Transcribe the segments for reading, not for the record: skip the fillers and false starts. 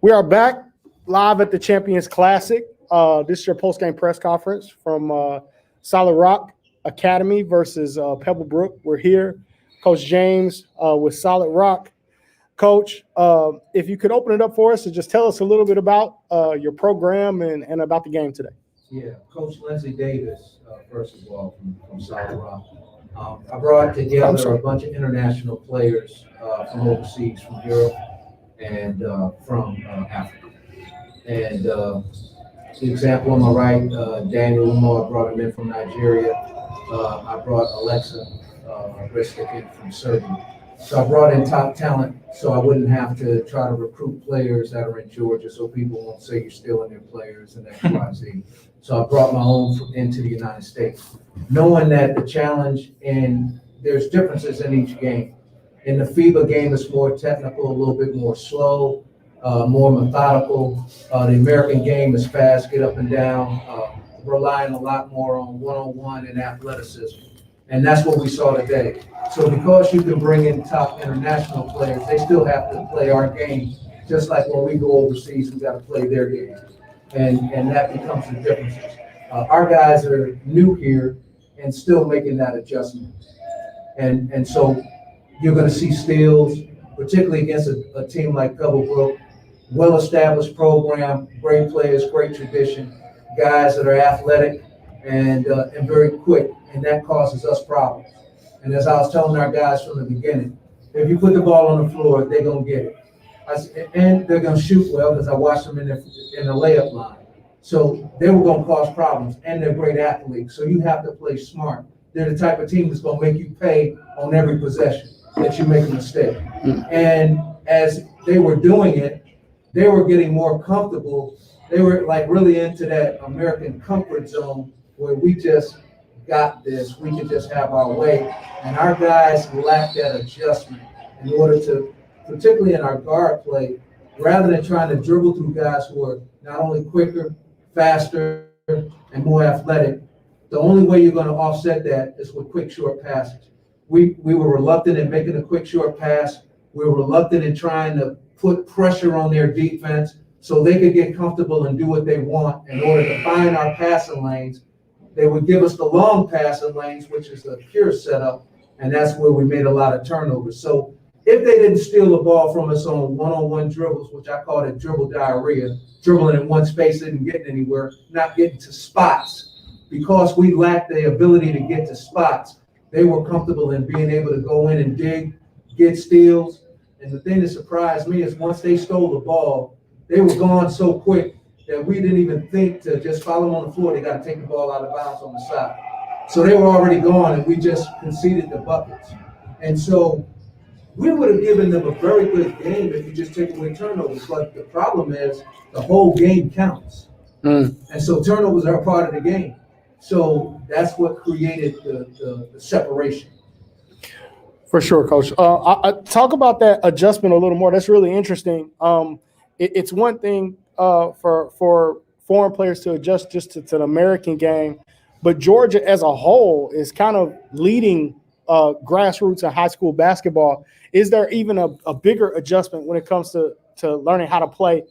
We are back live at the Champions Classic. This is your post-game press conference from Solid Rock Academy versus Pebblebrook. We're here. Coach James with Solid Rock. Coach, if you could open it up for us and just tell us a little bit about your program and about the game today. Yeah, Coach Lindsey Davis, first of all, from Solid Rock. I brought together a bunch of international players from overseas, from Europe and from Africa. And the example on my right, Daniel Umo, I brought him in from Nigeria. I brought Alexa Ristic in from Serbia. So I brought in top talent so I wouldn't have to try to recruit players that are in Georgia so people won't say you're stealing their players and X, Y, Z. So I brought my own into the United States, knowing that the challenge and there's differences in each game. In the FIBA game, it's more technical, a little bit more slow, more methodical. The American game is fast, get up and down, relying a lot more on one-on-one and athleticism. And that's what we saw today. So because you can bring in top international players, they still have to play our game. Just like when we go overseas, we got to play their game. And that becomes the differences. Our guys are new here and still making that adjustment. And so you're going to see steals, particularly against a team like Pebblebrook, well-established program, great players, great tradition, guys that are athletic and very quick, and that causes us problems. And as I was telling our guys from the beginning, if you put the ball on the floor, they're going to get it. And they're going to shoot well because I watched them in the layup line. So they were going to cause problems, and they're great athletes. So you have to play smart. They're the type of team that's going to make you pay on every possession that you make a mistake. And as they were doing it, they were getting more comfortable. They were like really into that American comfort zone where we just got this, we could just have our way. And our guys lacked that adjustment in order to, particularly in our guard play, rather than trying to dribble through guys who are not only quicker, faster, and more athletic, the only way you're going to offset that is with quick, short passes. We were reluctant in making a quick, short pass. We were reluctant in trying to put pressure on their defense so they could get comfortable and do what they want in order to find our passing lanes. They would give us the long passing lanes, which is the pure setup, and that's where we made a lot of turnovers. So if they didn't steal the ball from us on one-on-one dribbles, which I call it dribble diarrhea, dribbling in one space, isn't getting anywhere, not getting to spots, because we lacked the ability to get to spots, they were comfortable in being able to go in and dig, get steals. And the thing that surprised me is once they stole the ball, they were gone so quick that we didn't even think to just follow them on the floor. They got to take the ball out of bounds on the side. So they were already gone, and we just conceded the buckets. And so we would have given them a very good game if you just take away turnovers. But the problem is the whole game counts. And so turnovers are a part of the game. So that's what created the separation. For sure, Coach. I talk about that adjustment a little more. That's really interesting. It's one thing for foreign players to adjust just to the American game, but Georgia as a whole is kind of leading grassroots and high school basketball. Is there even a bigger adjustment when it comes to learning how to play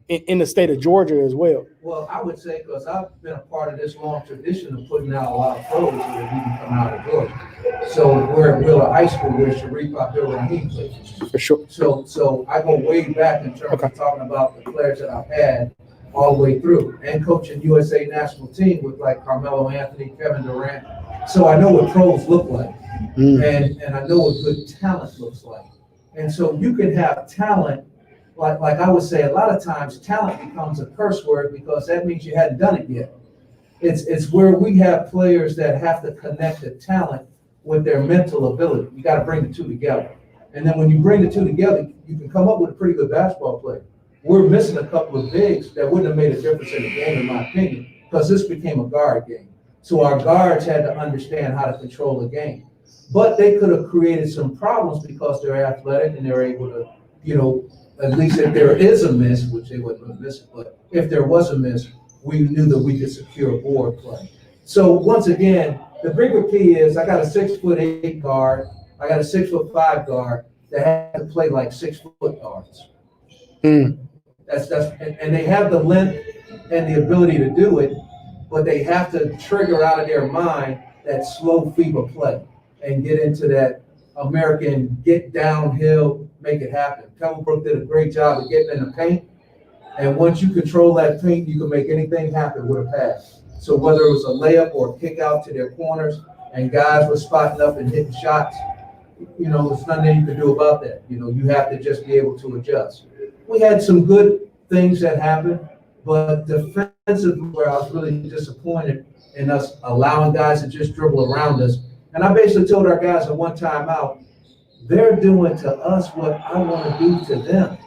in the state of Georgia as well? Well, I would say, because I've been a part of this long tradition of putting out a lot of pros that have even come out of Georgia. So we're at Wheeler High School where Sharif Abdul-Rahim plays. For sure. So I go way back in terms of talking about the players that I've had all the way through, and coaching USA national team with like Carmelo Anthony, Kevin Durant. So I know what pros look like, and I know what good talent looks like. And so you can have talent. Like I would say, a lot of times talent becomes a curse word because that means you hadn't done it yet. It's where we have players that have to connect the talent with their mental ability. You got to bring the two together. And then when you bring the two together, you can come up with a pretty good basketball player. We're missing a couple of bigs that wouldn't have made a difference in the game, in my opinion, because this became a guard game. So our guards had to understand how to control the game. But they could have created some problems because they're athletic and they're able to, at least if there is a miss, which they wouldn't have missed, but if there was a miss, we knew that we could secure board play. So once again, the bigger key is I got a 6'8" guard, I got a 6'5" guard that have to play like 6-foot guards. Mm. And they have the length and the ability to do it, but they have to trigger out of their mind that slow fever play and get into that American get downhill, make it happen. Pebblebrook did a great job of getting in the paint. And once you control that paint, you can make anything happen with a pass. So whether it was a layup or a kick out to their corners and guys were spotting up and hitting shots, there's nothing you can do about that. You have to just be able to adjust. We had some good things that happened, but defensively, where I was really disappointed in us allowing guys to just dribble around us. And I basically told our guys at one time out, they're doing to us what I want to do to them.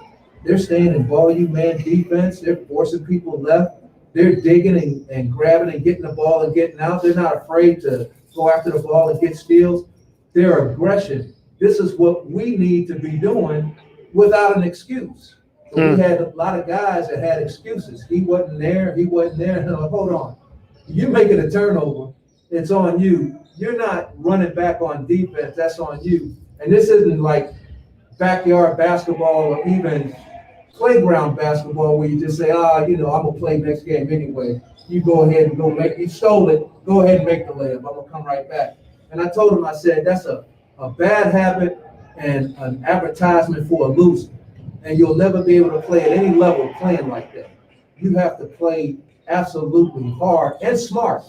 They're staying in volume man defense. They're forcing people left. They're digging and grabbing and getting the ball and getting out. They're not afraid to go after the ball and get steals. Their aggression. This is what we need to be doing without an excuse. We had a lot of guys that had excuses. He wasn't there. Hold on. You're making a turnover. It's on you. You're not running back on defense. That's on you. And this isn't like backyard basketball or even playground basketball where you just say, I'm going to play next game anyway. You go ahead and you stole it. Go ahead and make the layup. I'm going to come right back. And I told him, I said, that's a bad habit and an advertisement for a loser. And you'll never be able to play at any level playing like that. You have to play absolutely hard and smart.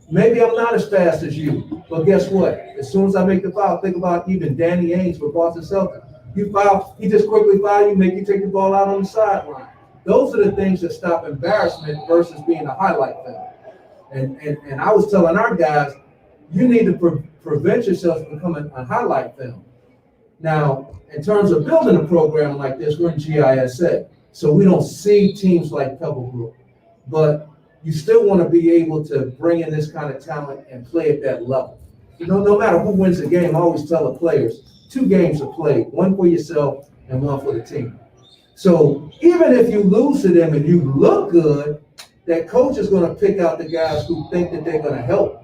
Maybe I'm not as fast as you, but guess what? As soon as I make the foul, think about even Danny Ainge with Boston Celtics. You foul, he just quickly foul you, make you take the ball out on the sideline. Those are the things that stop embarrassment versus being a highlight film. And I was telling our guys, you need to prevent yourself from becoming a highlight film. Now, in terms of building a program like this, we're in GISA, so we don't see teams like Pebblebrook. But you still want to be able to bring in this kind of talent and play at that level. No matter who wins the game, I always tell the players, 2 games to play, one for yourself and one for the team. So even if you lose to them and you look good, that coach is going to pick out the guys who think that they're going to help.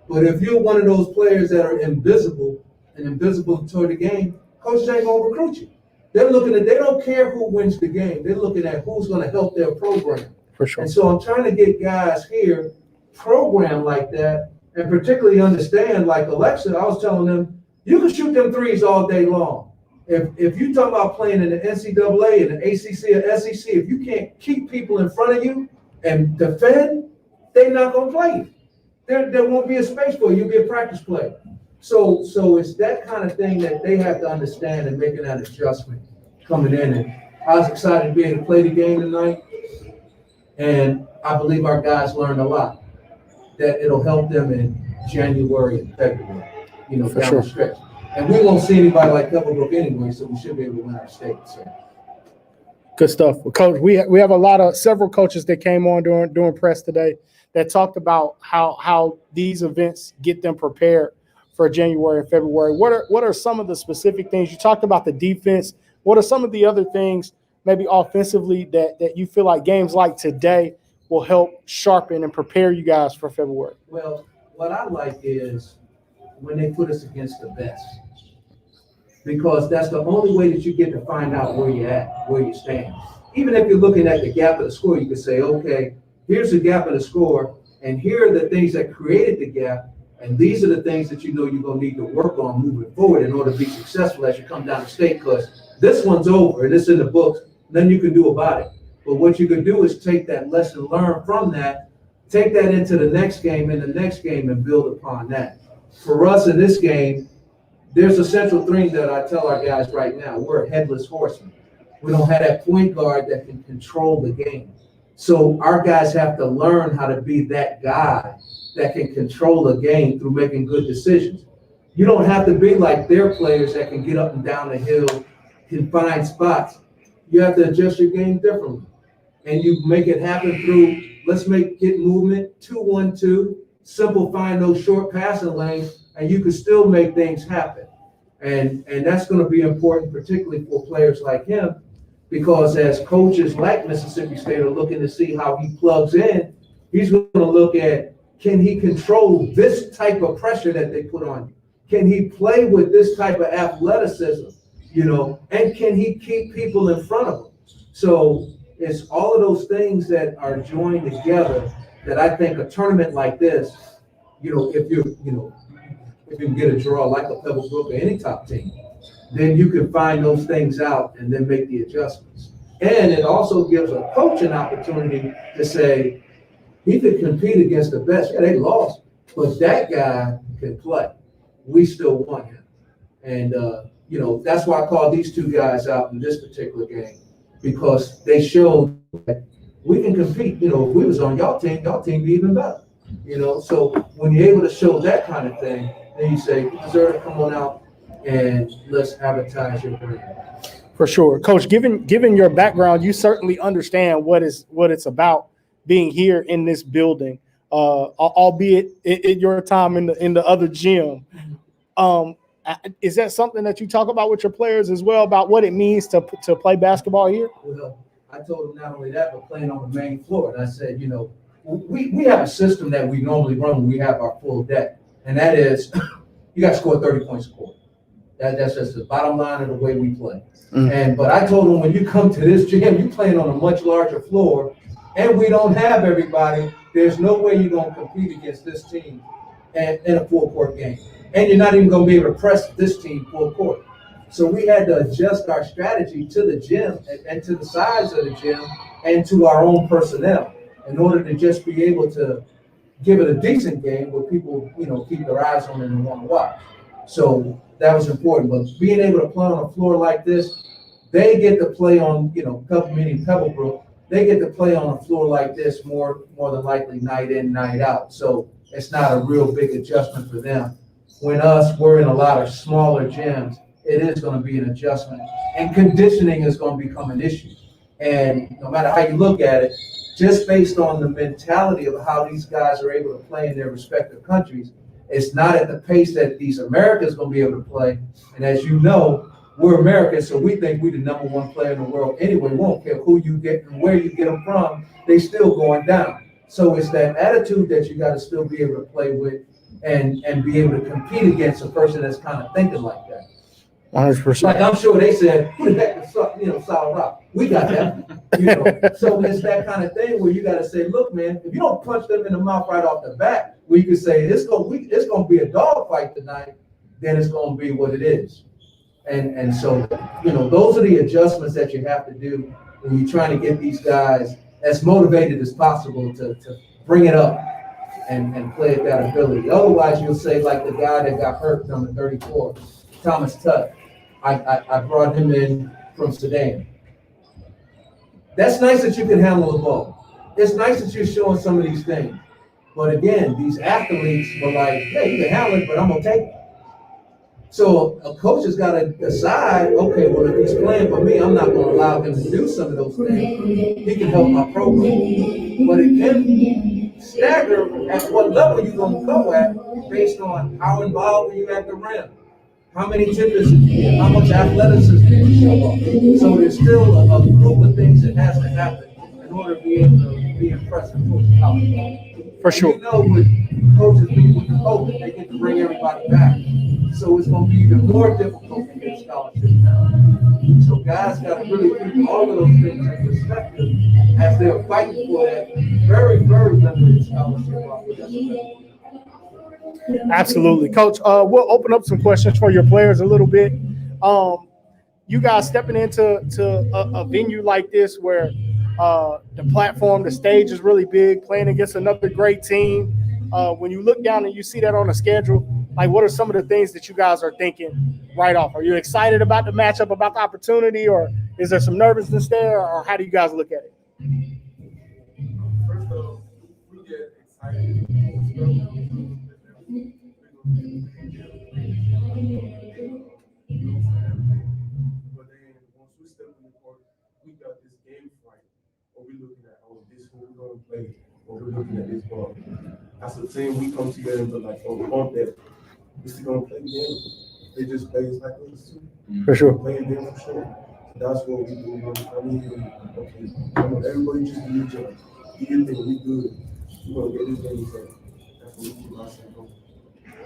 But if you're one of those players that are invisible toward the game, coaches ain't going to recruit you. They don't care who wins the game. They're looking at who's going to help their program. For sure. And so I'm trying to get guys here programmed like that and particularly understand, like Alexa, I was telling them, you can shoot them threes all day long. If you talk about playing in the NCAA and the ACC or SEC, if you can't keep people in front of you and defend, they're not going to play you. There won't be a space for you. You'll be a practice player. So it's that kind of thing that they have to understand and making that adjustment coming in. And I was excited to be able to play the game tonight. And I believe our guys learned a lot, that it'll help them in January and February, For down sure. the stretch. And we won't see anybody like Pebblebrook anyway, so we should be able to win our state. So. Good stuff. Well, Coach, we have several coaches that came on during press today that talked about how these events get them prepared for January and February. What are some of the specific things? You talked about the defense. What are some of the other things, maybe offensively, that you feel like games like today will help sharpen and prepare you guys for February? Well, what I like is when they put us against the best, because that's the only way that you get to find out where you're at, where you stand. Even if you're looking at the gap of the score, you can say, okay, here's the gap of the score, and here are the things that created the gap, and these are the things that you're going to need to work on moving forward in order to be successful as you come down to state, because this one's over, and it's in the books, nothing you can do about it. But what you can do is take that lesson learned from that, take that into the next game and the next game and build upon that. For us in this game, there's a central thing that I tell our guys right now. We're a headless horseman. We don't have that point guard that can control the game. So our guys have to learn how to be that guy that can control the game through making good decisions. You don't have to be like their players that can get up and down the hill, can find spots. You have to adjust your game differently. And you make it happen through, get movement, 2-1-2, simplifying those short passing lanes, and you can still make things happen. And that's going to be important, particularly for players like him, because as coaches like Mississippi State are looking to see how he plugs in, he's going to look at, can he control this type of pressure that they put on you? Can he play with this type of athleticism? and can he keep people in front of him? So it's all of those things that are joined together that I think a tournament like this, if you can get a draw like a Pebblebrook or any top team, then you can find those things out and then make the adjustments. And it also gives a coach an opportunity to say, he could compete against the best. Yeah, they lost, but that guy can play. We still want him. And, that's why I called these two guys out in this particular game, because they showed that we can compete. If we was on y'all team be even better. So when you're able to show that kind of thing, then you say, you deserve to come on out and let's advertise your brand. For sure. Coach, given your background, you certainly understand what it's about being here in this building, albeit in your time in the other gym. Is that something that you talk about with your players as well, about what it means to play basketball here? Well, I told them not only that, but playing on the main floor. And I said, we have a system that we normally run when we have our full deck. And that is, you got to score 30 points a quarter. That's just the bottom line of the way we play. But I told them, when you come to this gym, you're playing on a much larger floor, and we don't have everybody. There's no way you're going to compete against this team in a full court game. And you're not even going to be able to press this team full court. So we had to adjust our strategy to the gym and to the size of the gym and to our own personnel in order to just be able to give it a decent game where people, keep their eyes on it and want to watch. So that was important. But being able to play on a floor like this, they get to play on, meaning Pebblebrook, they get to play on a floor like this more than likely night in, night out. So it's not a real big adjustment for them. When we're in a lot of smaller gyms, it is going to be an adjustment. And conditioning is going to become an issue. And no matter how you look at it, just based on the mentality of how these guys are able to play in their respective countries, it's not at the pace that these Americans are going to be able to play. And as you know, we're Americans, so we think we're the number one player in the world anyway. We won't care who you get and where you get them from. They still going down. So it's that attitude that you got to still be able to play with and be able to compete against a person that's kind of thinking like that. 100%. Like, I'm sure they said, who the heck is Solid Rock? We got that. So it's that kind of thing where you got to say, look, man, if you don't punch them in the mouth right off the bat, we could say it's going to be a dog fight tonight, then it's going to be what it is. And so, those are the adjustments that you have to do when you're trying to get these guys as motivated as possible to bring it up and play at that ability. Otherwise, you'll say, like the guy that got hurt, number 34, Thomas Tutt. I brought him in from Sudan. That's nice that you can handle the ball. It's nice that you're showing some of these things. But again, these athletes were like, yeah, you can handle it, but I'm going to take it. So a coach has got to decide, okay, well, if he's playing for me, I'm not going to allow him to do some of those things. He can help my program. But it can stagger at what level you're going to go at based on how involved are you at the rim, how many tippers you get, how much athleticism you show up. So there's still a group of things that has to happen in order to be able to be impressive towards college. For sure. With coaches being with the COVID, they get to bring everybody back. So it's going to be even more difficult to get scholarships now. So guys got to really keep all of those things in perspective as they're fighting for that very, very limited scholarship opportunity. Absolutely. Coach, we'll open up some questions for your players a little bit. You guys stepping into a venue like this where the platform, the stage is really big, playing against another great team. When you look down and you see that on the schedule, like, what are some of the things that you guys are thinking right off? Are you excited about the matchup, about the opportunity, or is there some nervousness there, or how do you guys look at it? First off, we get excited. But then once we step in the court, we got this game fight. Or we looking at, this is what we're going to play. Or we're looking at this ball. As a team, we come together and be like, on that. We're still going to play the game. They just play like us too. For sure. Play the game for sure. So that's what we do. I mean, okay, everybody just do your job. Do your thing. We good. We're going to get this game done. That's what we keep ourselves going.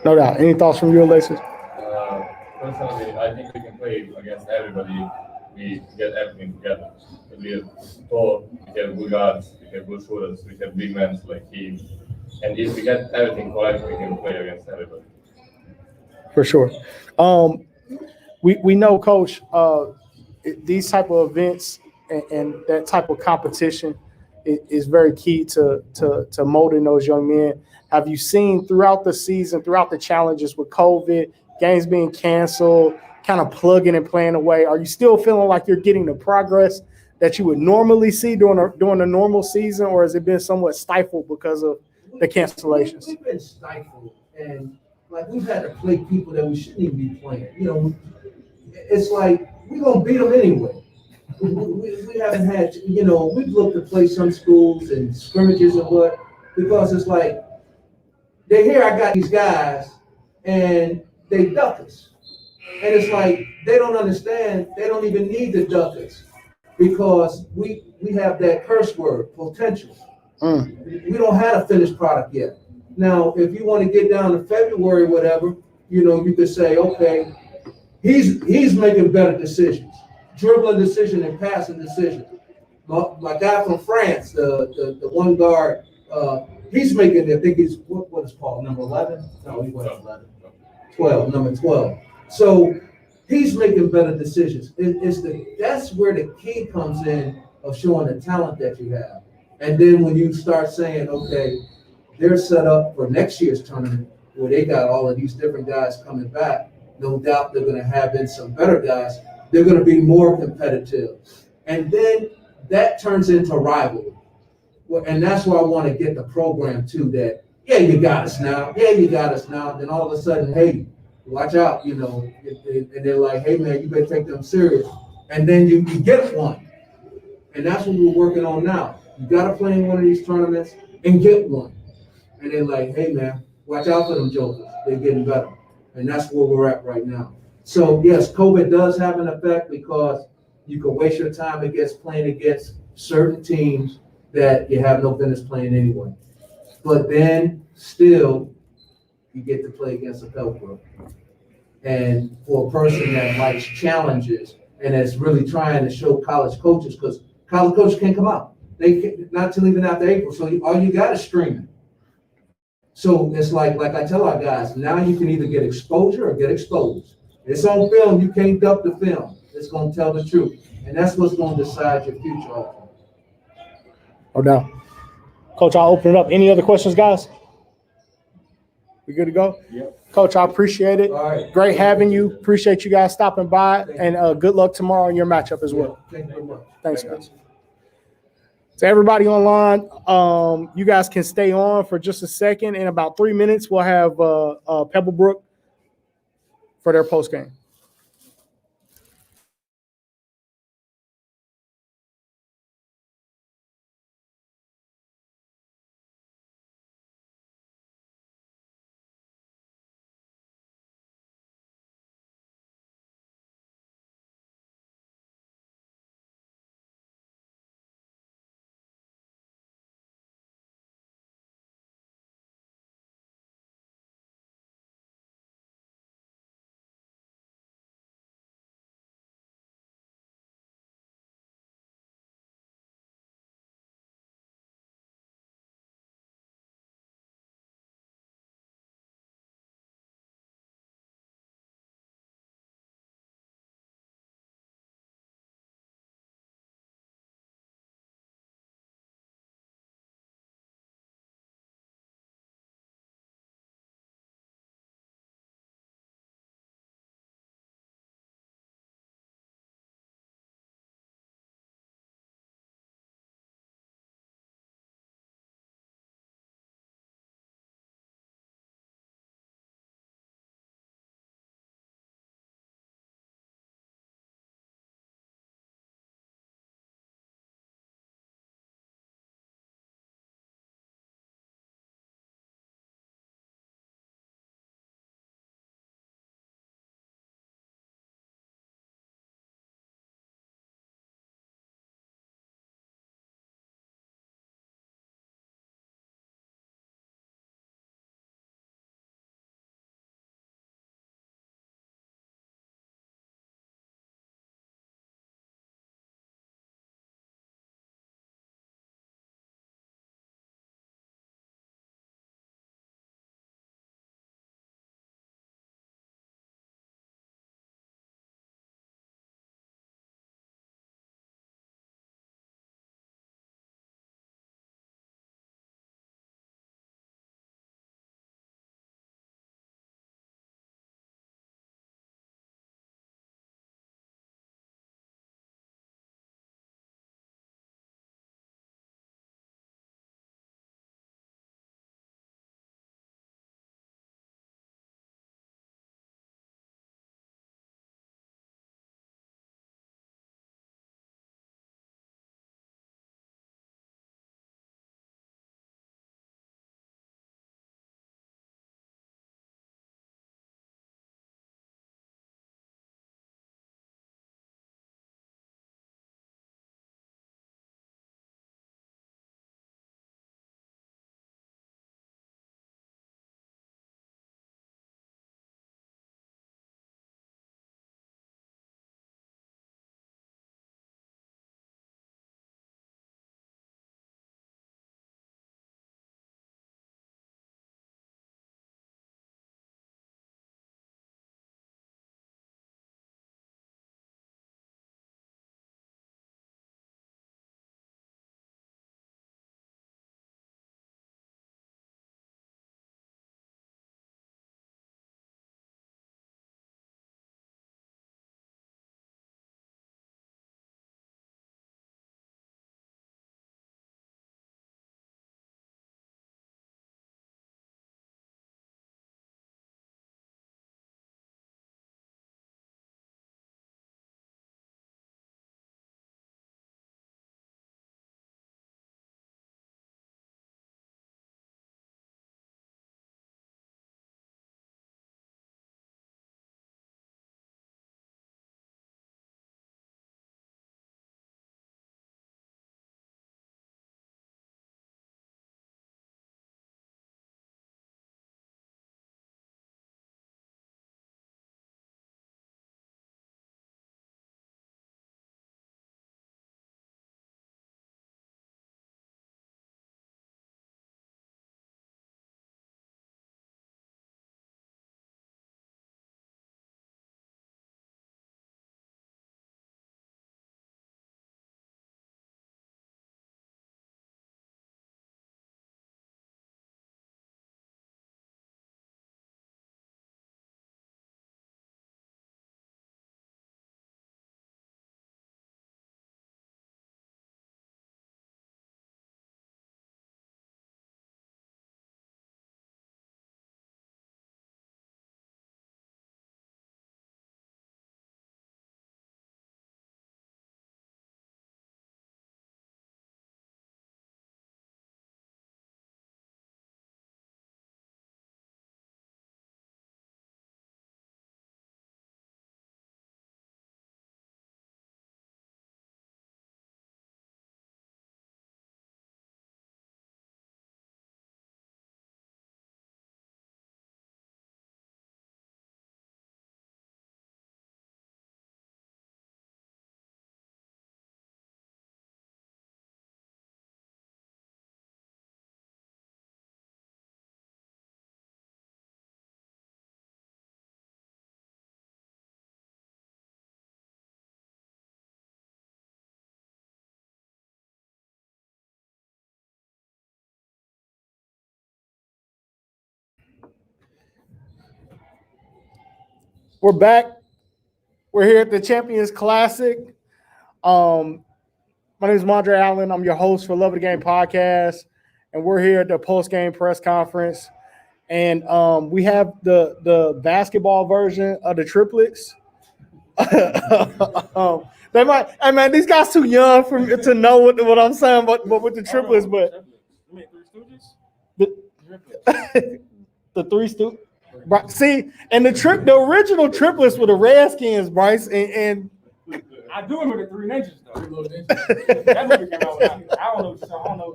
No doubt. Any thoughts from you, Alexis? personally, I think we can play against everybody if we get everything together. We are tall, we have good guards, we have good shooters, we have big men like him. And if we get everything correct, we can play against everybody. For sure. Um, we know, Coach, these type of events and that type of competition is very key to molding those young men. Have you seen throughout the season, throughout the challenges with COVID, games being canceled, kind of plugging and playing away? Are you still feeling like you're getting the progress that you would normally see during a normal season, or has it been somewhat stifled because of the cancellations? We've been stifled, and like we've had to play people that we shouldn't even be playing. You know, it's like we're gonna beat them anyway. We haven't had, you know, we've looked to play some schools and scrimmages and what, because it's like they hear I got these guys and they duck us. And it's like they don't understand, they don't even need to duck us because we have that curse word, potential. We don't have a finished product yet. Now, if you want to get down to February, whatever, you know, you could say, okay, he's making better decisions, dribbling decision and passing decision. My guy from France, the one guard, he's making, I think he's, what is Paul, number 11? No, he wasn't 11. 12, number 12. So he's making better decisions. That's where the key comes in of showing the talent that you have. And then when you start saying, okay, they're set up for next year's tournament where they got all of these different guys coming back, no doubt they're going to have in some better guys. They're going to be more competitive. And then that turns into rivalry. Well, and that's why I want to get the program too, that, yeah, you got us now. Yeah, you got us now. Then all of a sudden, hey, watch out, you know. And they're like, hey, man, you better take them serious. And then you get one. And that's what we're working on now. You got to play in one of these tournaments and get one. And they're like, hey, man, watch out for them jokers. They're getting better. And that's where we're at right now. So, yes, COVID does have an effect because you can waste your time against playing against certain teams that you have no business playing anyway. But then, still, you get to play against a Pebblebrook. And for a person that likes challenges and is really trying to show college coaches, because college coaches can't come out. They can't, not till even after April. So all you got is streaming. So it's like I tell our guys, now you can either get exposure or get exposed. It's on film. You can't duck the film. It's going to tell the truth. And that's what's going to decide your future. No doubt. Coach, I'll open it up. Any other questions, guys? We good to go? Yep. Coach, I appreciate it. All right. Great having you. Appreciate you guys stopping by. And good luck tomorrow in your matchup as well. Thank you very much. Thanks, guys. To everybody online, you guys can stay on for just a second. In about 3 minutes, we'll have Pebblebrook for their post game. We're back. We're here at the Champions Classic. My name is Mondre Allen. I'm your host for Love of the Game podcast, and we're here at the post-game press conference. And we have the basketball version of the triplets. They might. Hey man, these guys too young for me to know what I'm saying, but with the triplets, but the three Stooges. Right. See, and the original triplets were the Redskins, Bryce, and I do remember the Three Ninjas though. That movie came out. I don't know.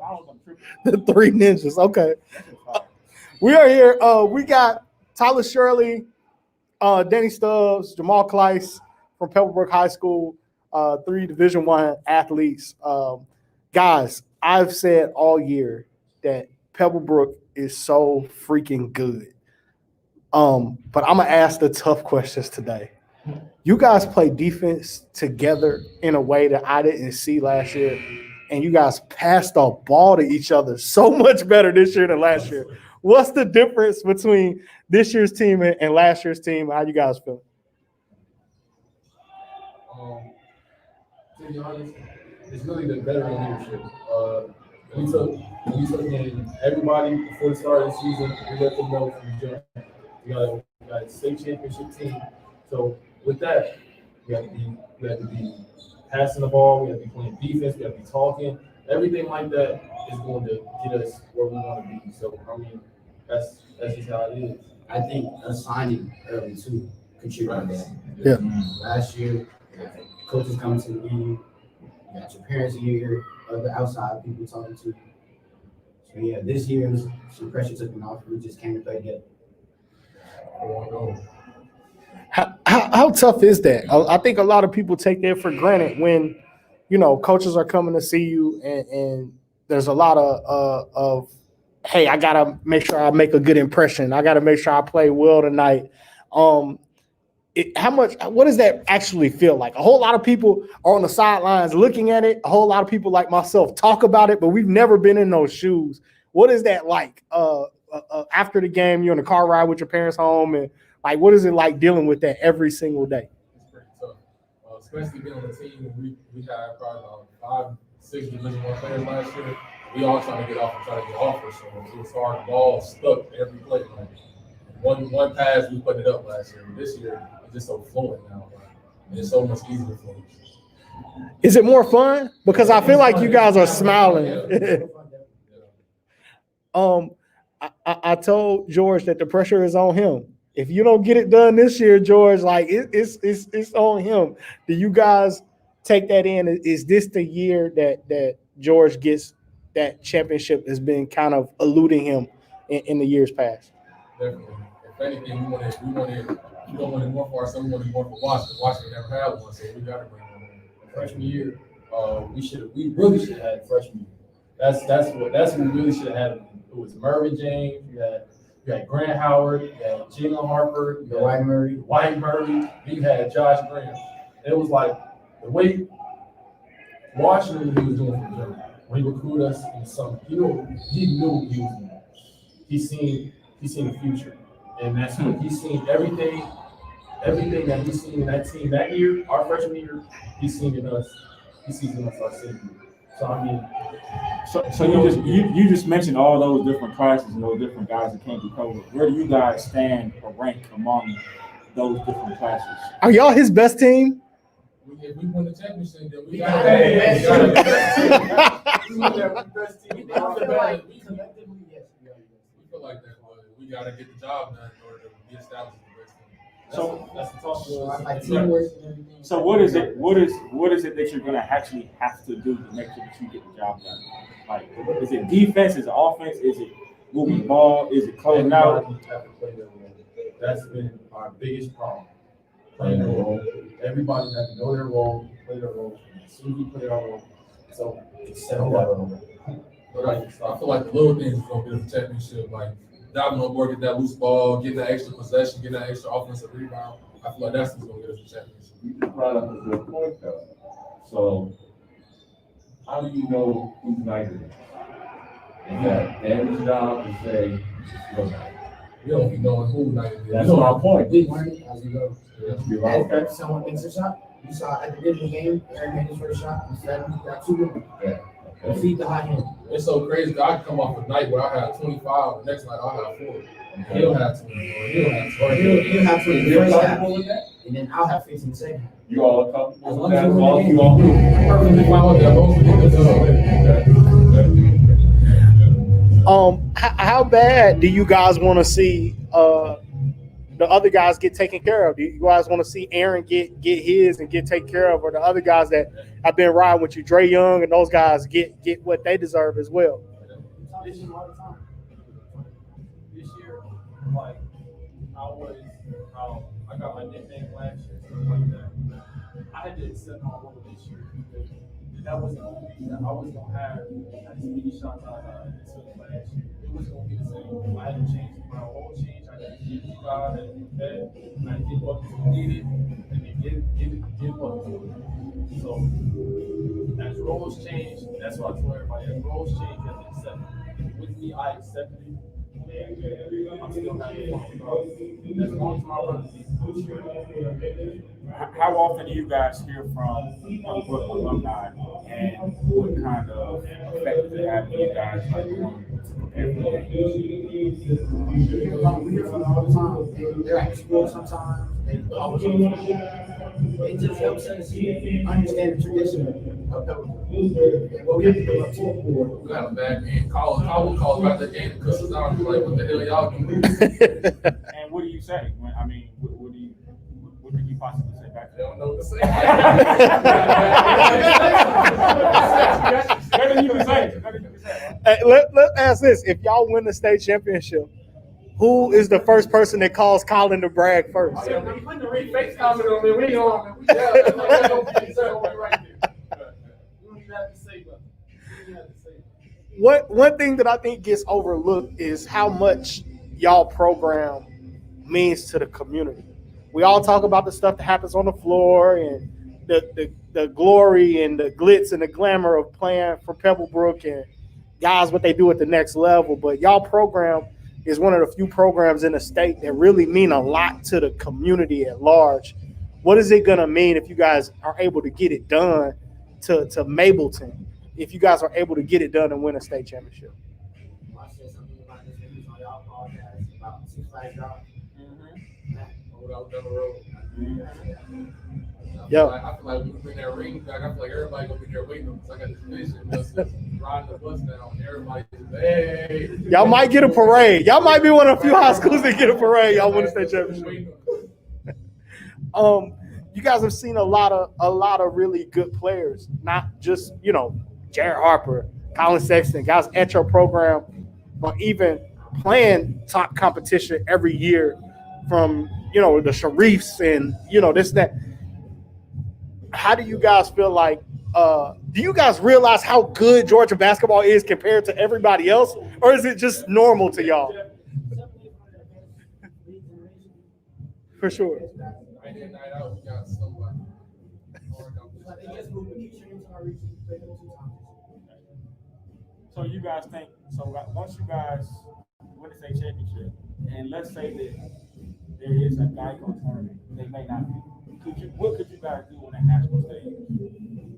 The Three Ninjas. Okay, we are here. We got Tyler Shirley, Danny Stubbs, Jamal Kleiss from Pebblebrook High School, 3 Division I athletes. Guys, I've said all year that Pebblebrook is so freaking good. But I'm gonna ask the tough questions today. You guys play defense together in a way that I didn't see last year, and you guys passed the ball to each other so much better this year than last year. What's the difference between this year's team and last year's team? How you guys feel? To be honest, it's really the veteran leadership. We took in everybody before the start of the season. We let them know from the jump. We got a state championship team. So with that, we have to be passing the ball. We have to be playing defense. We have to be talking. Everything like that is going to get us where we want to be. So I mean, that's just how it is. I think us signing early too contributed to that. Yeah. Last year, coaches coming to the meeting. You got your parents here, other outside people talking to you. So yeah, this year some pressure took them off. We just came to play together. How tough is that? I think a lot of people take that for granted when, coaches are coming to see you and there's a lot of hey, I got to make sure I make a good impression. I got to make sure I play well tonight. What does that actually feel like? A whole lot of people are on the sidelines looking at it. A whole lot of people like myself talk about it, but we've never been in those shoes. What is that like? After the game, you're in the car ride with your parents home, and like, what is it like dealing with that every single day? It's pretty tough, especially being on the team. We had probably 5, 6 Division I players last year. We all trying to get off and try to get offers. So it was hard. The ball stuck every play. Like one pass, we put it up last year. But this year, it's just so fluent now. And it's so much easier for us. Is it more fun? Because I feel like you guys are smiling. I told George that the pressure is on him. If you don't get it done this year, George, like it's on him. Do you guys take that in? Is this the year that George gets that championship that's been kind of eluding him in the years past? Definitely. If anything, we don't want it more for ourselves. We want it more for Washington. Washington never had one, so we got to bring one. Freshman year, we really should have had freshman year. That's what we really should have had. It was Mervyn James. You had Grant Howard. You had Jalen Harper. You had White Murray. You had Josh Graham. It was like the way Washington knew he was doing from the jump. When he recruited us in the summer, he knew he was doing. He's seen the future, and that's what he's seen. Everything that he's seen in that team that year, our freshman year, he's seen in us. He sees in us our senior year. So I mean, so you just mentioned all those different classes and those different guys that came to cover. Where do you guys stand or rank among those different classes? Are y'all his best team? If we win the championship, then we got the best team. We feel like that, but we got to get the job done in order to be established as the best team. So that's the talk. Like teamwork and everything. So what is it that you're gonna actually have to do to make sure that you get the job done? Like, is it defense? Is it offense? Is it moving the ball? Is it closing out? Have to play their role. That's been our biggest problem. Playing their role. Everybody has to know their role, play their role. As soon as we play our role, so it's settled up. But I feel like the little things is gonna be the championship, like diving on board, get that loose ball, getting that extra possession, getting that extra offensive rebound. I feel like that's what's gonna get us the championship. You just brought up a good point though. So how do you know who's nicer? Is that Dan's job to say, look, We don't be knowing who night it is. That's my point. We learn it as we go. Yeah. You're As right. if someone makes a shot, you saw at the end of the game, Aaron made his first shot, and Stephen got 2 more. Yeah. Feed the hot hand. It's so crazy. 'Cause I can come off a night where I have 25, the next night I'll have 4. He'll have 20, or he'll have 20. He'll have 20 in the You're first half, comfortable with that? and then I'll have 15 in the second half. You all are comfortable As with long that? as As you long as win you the all. Perfectly fine with that. Most of it is How bad do you guys want to see the other guys get taken care of? Do you guys want to see Aaron get his and get taken care of, or the other guys that have been riding with you, Dre Young and those guys, get what they deserve as well? This year, like I was, I got my nickname last year, stuff like that. I had to accept my role this year because that wasn't going to be that I was going to have as many shots I took last year. It was going to be the same. I had to change my whole change. I had to get the guy that did that, and I get what was needed, and then give what was needed. So as roles change, that's what I told everybody. As roles change, you have to accept it. With me, I accepted it. And I'm still having fun regardless. As long as my brothers need How often do you guys hear from Pebblebrook alumni, and what kind of effect does it have on you guys like to prepare for the game? We hear from them all the time. They're at school sometimes. They call us on the phone. It just helps us understand the tradition of Pebblebrook and what we have to live up to. We got a bad game. Call about that game because us out. Like, what the hell y'all doing? And what do you say? What did you possibly say back They to don't know what to say. Nothing you can say. Nothing you can say. Hey, let's ask this: if y'all win the state championship, who is the first person that calls Colin to brag first? Oh, yeah, we putting the face comment on there. We ain't on. We that's like that don't be so right there. We don't even have to say nothing. We don't have to say nothing. One thing that I think gets overlooked is how much y'all program means to the community. We all talk about the stuff that happens on the floor and the glory and the glitz and the glamour of playing for Pebblebrook and guys what they do at the next level. But y'all program is one of the few programs in the state that really mean a lot to the community at large. What is it gonna mean if you guys are able to get it done to Mableton? If you guys are able to get it done and win a state championship? I said something about this maybe on y'all podcast about Six Flags Drive. Without down the road. Yeah. I feel like we bring that ring back. I feel like everybody gonna be there waiting on us. I got this vision. Just riding the bus down. Everybody, hey. Y'all might get a parade. Y'all might be one of the few high schools that get a parade. Y'all win a state championship. You guys have seen a lot of really good players, not just Jared Harper, Colin Sexton, guys at your program, but even playing top competition every year from the Sharifs and this that. How do you guys feel like? Do you guys realize how good Georgia basketball is compared to everybody else, or is it just normal to y'all? For sure. Night in, night out, we got somebody. They just moved the Keisha into our region. Played them 2 times. So you guys think once you guys win the state championship, and let's say that there is a Geico tournament, they may not be. What could you guys do on that national stage?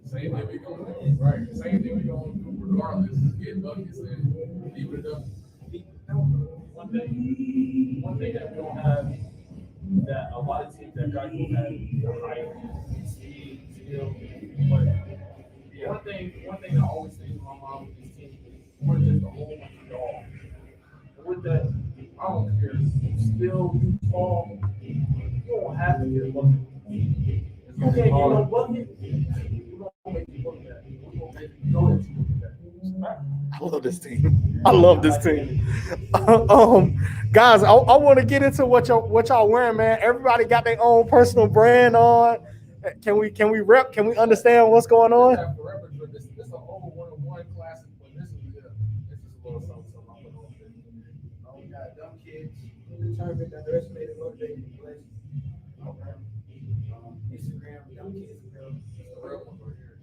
Same thing we gonna do, right? Same thing we gonna do regardless. Get buckets and keep it up. One thing that we don't have that a lot of teams that Geico have high speed, skill, but one thing I always think in my mind with this team is we're just a whole bunch of dogs. And with that, I don't care. Skill, you fall, you don't have to get a bucket. If you can't get no bucket, we're gonna make you look bad. We're gonna make you know that you look bad. I love this team. I love this team. Guys, I want to get into what y'all wearing, man. Everybody got their own personal brand on. Can we rep? Can we understand what's going on? This is an old one-on-one classic, but this is a little something I put on there. We got dumb kids determined that underestimated, motivated, and blessed. Okay. Instagram, dumb kids, It's the real one right here.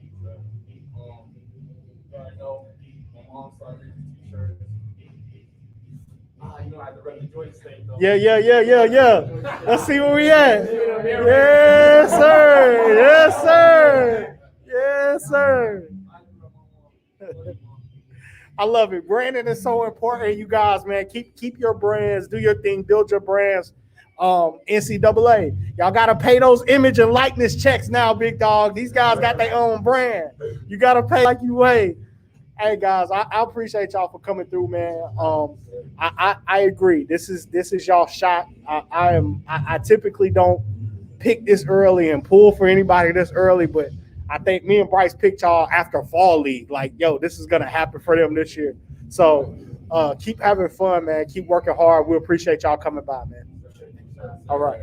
I know my mom started making t-shirts. I had to rep the Georgia State, though. Yeah. Let's see where we at. Yes, sir. Yes, sir. Yes, sir. I love it. Branding is so important, you guys, man. Keep your brands, do your thing, build your brands. NCAA, y'all gotta pay those image and likeness checks now, big dog. These guys got their own brand. You gotta pay like you weigh. Hey guys, I appreciate y'all for coming through, man. I agree. This is y'all shot. I typically don't pick this early and pull for anybody this early, but I think me and Bryce picked y'all after fall league. Like, yo, this is gonna happen for them this year. So keep having fun, man. Keep working hard. We appreciate y'all coming by, man. All right.